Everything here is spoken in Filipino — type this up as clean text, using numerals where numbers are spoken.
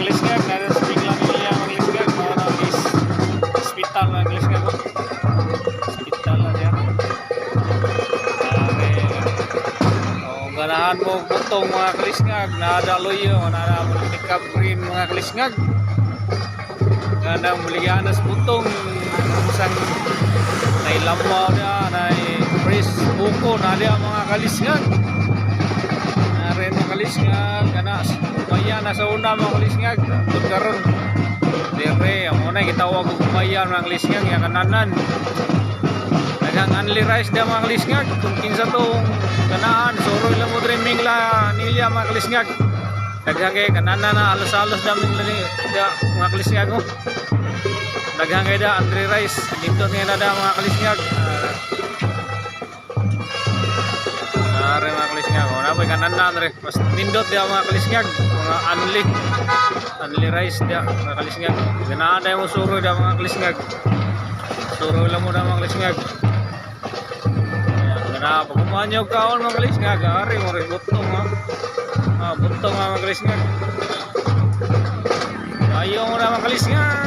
lisngag na sa biglang nila mga lisngag mga is hospital mga lisngag hospital na siya ganahan mo butong mga lisngag nadaloy yun nadamulikap green mga lisngag ganda muliganas butong isang nailamaw niya na fresh buko na dia mga kalisngag rin mga kalisngag kana kumaya na sa una mga kalisngag karon dire ang una gitawag og kumaya mga kalisngag ya kananan daghang only rice dia mga kalisngag kung kinsa tong kanaan suro ila mo dire mingla nilya mga kalisngag daghang kay kananan na alos-alos daming dia mga kalisngag daghang kay da Andre rice dito nga na da mga kalisngag are mga kalisngag na pay kananan re mas nindot dia mga kalisngag mga only rice dia mga kalisngag ganaan da mo suro da mga kalisngag suro lang mo da mga kalisngag gana pagkumahan nyo kaon mga kalisngag are mo re butong butong mga kalisngag ayaw mo na mga kalisngag